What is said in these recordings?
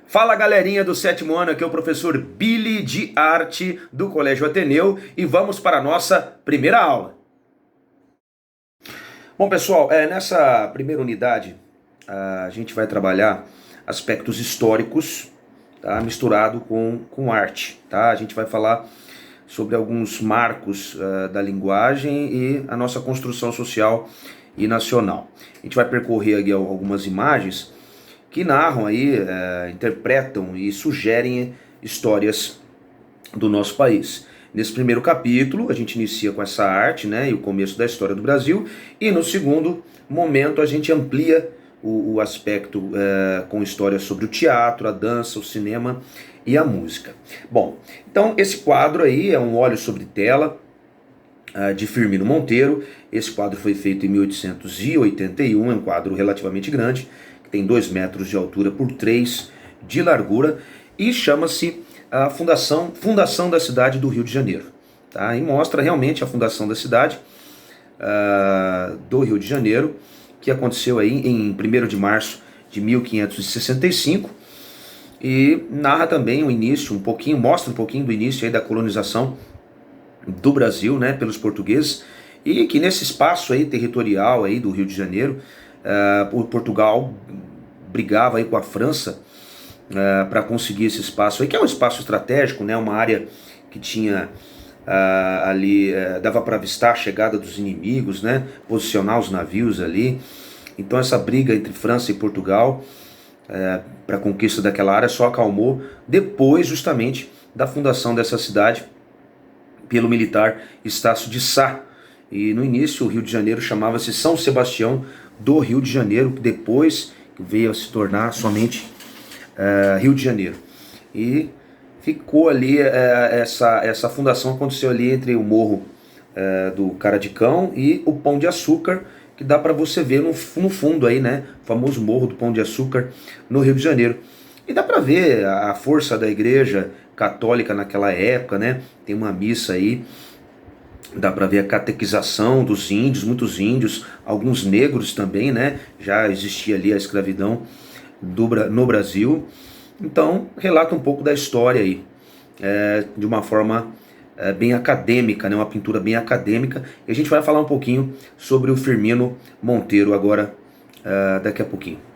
Fala galerinha do sétimo ano, aqui é o professor Billy de Arte do Colégio Ateneu e vamos para a nossa primeira aula. Bom pessoal, nessa primeira unidade a gente vai trabalhar aspectos históricos, tá, misturado com arte. Tá? A gente vai falar sobre alguns marcos da linguagem e a nossa construção social e nacional. A gente vai percorrer aqui algumas imagens que narram aí, interpretam e sugerem histórias do nosso país. Nesse primeiro capítulo, a gente inicia com essa arte, né, e o começo da história do Brasil, e no segundo momento a gente amplia o aspecto com histórias sobre o teatro, a dança, o cinema e a música. Bom, então esse quadro aí é um óleo sobre tela de Firmino Monteiro. Esse quadro foi feito em 1881, é um quadro relativamente grande, tem 2 metros de altura por 3 de largura e chama-se a Fundação da cidade do Rio de Janeiro. Tá? E mostra realmente a fundação da cidade do Rio de Janeiro, que aconteceu aí em 1º de março de 1565 e narra também o início, mostra um pouquinho do início aí da colonização do Brasil, né, pelos portugueses, e que nesse espaço aí territorial aí do Rio de Janeiro, Portugal brigava aí com a França para conseguir esse espaço aí, que é um espaço estratégico, né, uma área que tinha ali, dava para avistar a chegada dos inimigos, né, posicionar os navios ali. Então essa briga entre França e Portugal para a conquista daquela área só acalmou depois justamente da fundação dessa cidade pelo militar Estácio de Sá. E no início o Rio de Janeiro chamava-se São Sebastião do Rio de Janeiro, que depois veio a se tornar somente Rio de Janeiro. E ficou ali, essa fundação aconteceu ali entre o morro do Cara de Cão e o Pão de Açúcar, que dá para você ver no fundo aí, né, o famoso morro do Pão de Açúcar no Rio de Janeiro. E dá para ver a força da igreja católica naquela época, né? Tem uma missa aí, dá para ver a catequização dos índios, muitos índios, alguns negros também, né? Já existia ali a escravidão no Brasil. Então, relata um pouco da história aí, de uma forma bem acadêmica, né? Uma pintura bem acadêmica. E a gente vai falar um pouquinho sobre o Firmino Monteiro agora, daqui a pouquinho.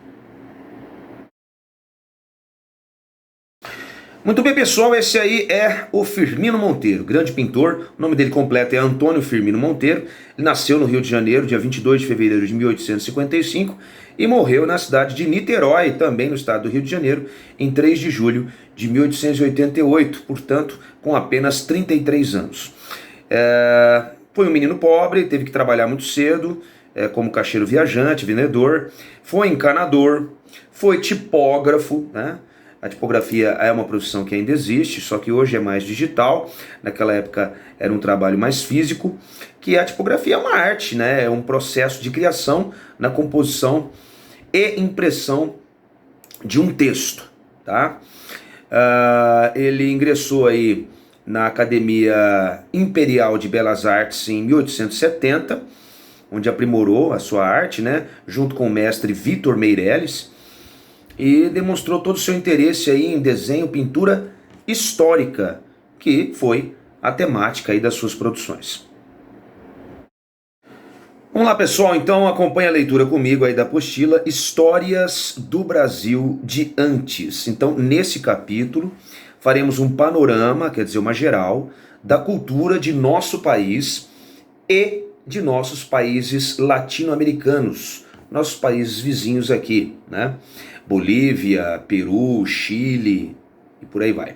Muito bem, pessoal, esse aí é o Firmino Monteiro, grande pintor. O nome dele completo é Antônio Firmino Monteiro. Ele nasceu no Rio de Janeiro, dia 22 de fevereiro de 1855, e morreu na cidade de Niterói, também no estado do Rio de Janeiro, em 3 de julho de 1888, portanto, com apenas 33 anos. Foi um menino pobre, teve que trabalhar muito cedo, como caixeiro viajante, vendedor, foi encanador, foi tipógrafo, né? A tipografia é uma profissão que ainda existe, só que hoje é mais digital. Naquela época era um trabalho mais físico, que a tipografia é uma arte, né? É um processo de criação na composição e impressão de um texto. Tá? Ele ingressou aí na Academia Imperial de Belas Artes em 1870, onde aprimorou a sua arte, né? Junto com o mestre Vitor Meirelles, e demonstrou todo o seu interesse aí em desenho, pintura histórica, que foi a temática aí das suas produções. Vamos lá, pessoal, então acompanha a leitura comigo aí da apostila Histórias do Brasil de Antes. Então, nesse capítulo, faremos um panorama, quer dizer, uma geral, da cultura de nosso país e de nossos países latino-americanos, nossos países vizinhos aqui, né? Bolívia, Peru, Chile e por aí vai.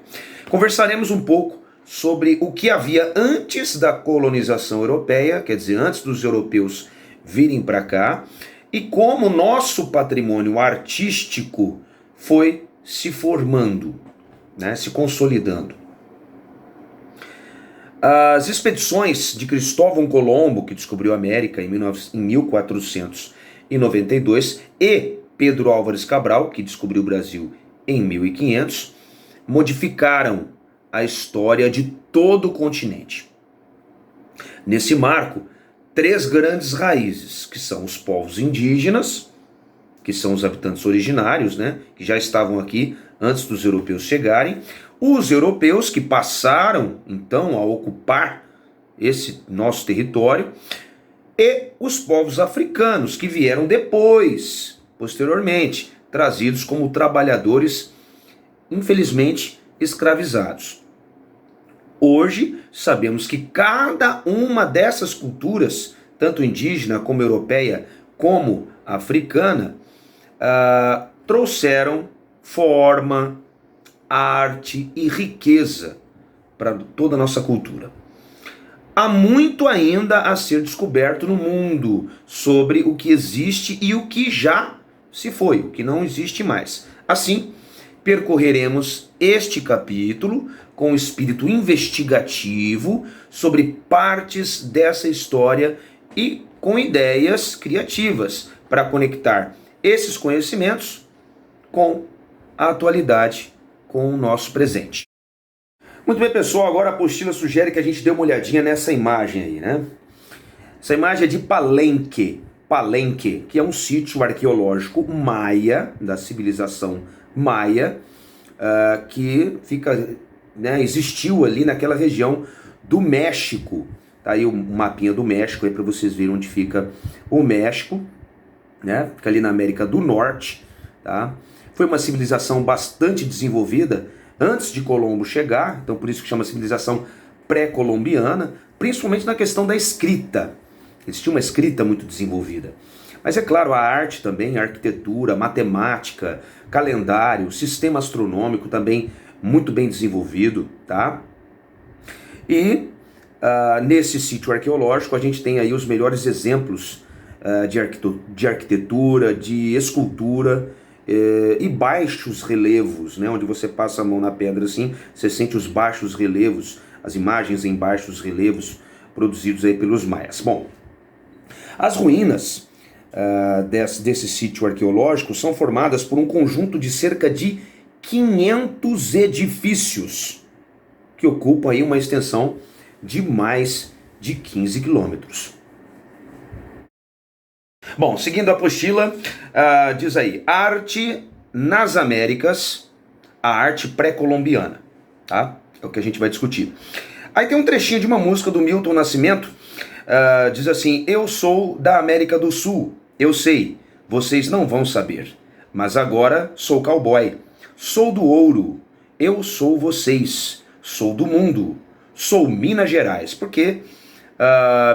Conversaremos um pouco sobre o que havia antes da colonização europeia, quer dizer, antes dos europeus virem para cá, e como nosso patrimônio artístico foi se formando, né, se consolidando. As expedições de Cristóvão Colombo, que descobriu a América em 1492, e Pedro Álvares Cabral, que descobriu o Brasil em 1500, modificaram a história de todo o continente. Nesse marco, 3 grandes raízes, que são os povos indígenas, que são os habitantes originários, né, que já estavam aqui antes dos europeus chegarem, os europeus que passaram então a ocupar esse nosso território e os povos africanos que vieram depois, posteriormente, trazidos como trabalhadores, infelizmente, escravizados. Hoje, sabemos que cada uma dessas culturas, tanto indígena como europeia, como africana, trouxeram forma, arte e riqueza para toda a nossa cultura. Há muito ainda a ser descoberto no mundo sobre o que existe e o que já se foi, o que não existe mais. Assim, percorreremos este capítulo com espírito investigativo sobre partes dessa história e com ideias criativas para conectar esses conhecimentos com a atualidade, com o nosso presente. Muito bem, pessoal, agora a apostila sugere que a gente dê uma olhadinha nessa imagem aí, né? Essa imagem é de Palenque, que é um sítio arqueológico maia, da civilização maia, que fica, né, existiu ali naquela região do México. Tá aí o mapinha do México aí para vocês verem onde fica o México, né? Fica ali na América do Norte, tá? Foi uma civilização bastante desenvolvida antes de Colombo chegar, então por isso que chama civilização pré-colombiana, principalmente na questão da escrita. Eles tinham uma escrita muito desenvolvida. Mas é claro, a arte também, a arquitetura, a matemática, calendário, sistema astronômico também muito bem desenvolvido, tá? E nesse sítio arqueológico a gente tem aí os melhores exemplos de arquitetura, de escultura, e baixos relevos, né, onde você passa a mão na pedra assim, você sente os baixos relevos, as imagens em baixos relevos produzidos aí pelos maias. Bom, as ruínas desse sítio arqueológico são formadas por um conjunto de cerca de 500 edifícios que ocupam aí uma extensão de mais de 15 quilômetros. Bom, seguindo a apostila, diz aí, arte nas Américas, a arte pré-colombiana, tá? É o que a gente vai discutir. Aí tem um trechinho de uma música do Milton Nascimento, diz assim, eu sou da América do Sul, eu sei, vocês não vão saber, mas agora sou cowboy, sou do ouro, eu sou vocês, sou do mundo, sou Minas Gerais, porque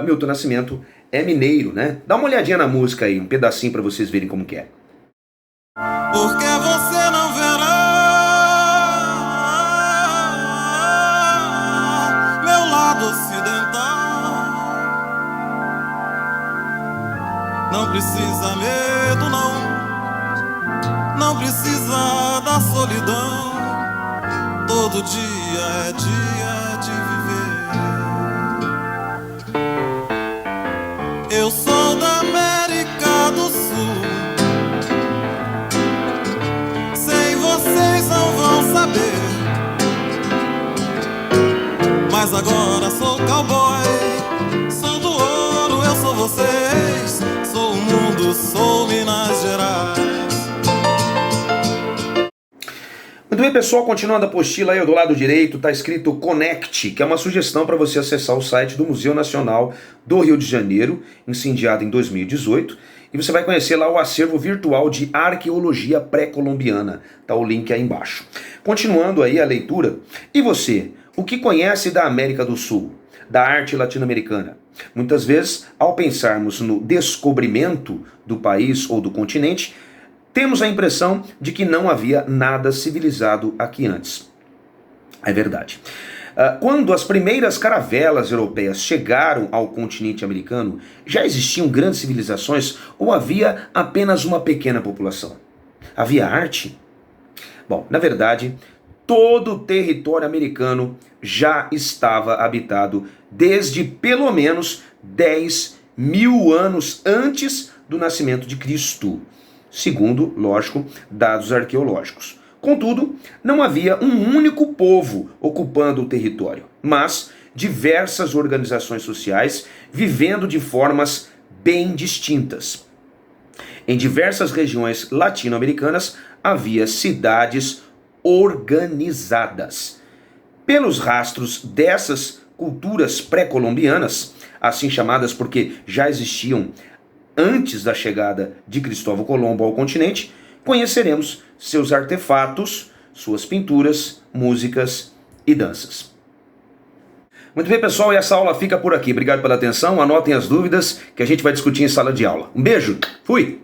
Milton Nascimento é mineiro, né? Dá uma olhadinha na música aí, um pedacinho para vocês verem como que é. Porque você não verá meu lado ocidental. Não precisa medo, não precisa da solidão. Todo dia é dia de viver. Eu sou da América do Sul. Sei, vocês não vão saber, mas agora sou cowboy, sou do ouro, eu sou vocês, sou o mundo, sou Minas Gerais. Muito bem, pessoal, continuando a apostila aí do lado direito, está escrito Conect, que é uma sugestão para você acessar o site do Museu Nacional do Rio de Janeiro, incendiado em 2018, e você vai conhecer lá o acervo virtual de arqueologia pré-colombiana. Tá o link aí embaixo. Continuando aí a leitura, e você, o que conhece da América do Sul, da arte latino-americana? Muitas vezes, ao pensarmos no descobrimento do país ou do continente, temos a impressão de que não havia nada civilizado aqui antes. É verdade. Quando as primeiras caravelas europeias chegaram ao continente americano, já existiam grandes civilizações ou havia apenas uma pequena população? Havia arte? Bom, na verdade, todo o território americano já estava habitado desde pelo menos 10 mil anos antes do nascimento de Cristo, segundo, lógico, dados arqueológicos. Contudo, não havia um único povo ocupando o território, mas diversas organizações sociais vivendo de formas bem distintas. Em diversas regiões latino-americanas havia cidades organizadas. Pelos rastros dessas culturas pré-colombianas, assim chamadas porque já existiam antes da chegada de Cristóvão Colombo ao continente, conheceremos seus artefatos, suas pinturas, músicas e danças. Muito bem, pessoal, e essa aula fica por aqui. Obrigado pela atenção, anotem as dúvidas que a gente vai discutir em sala de aula. Um beijo, fui!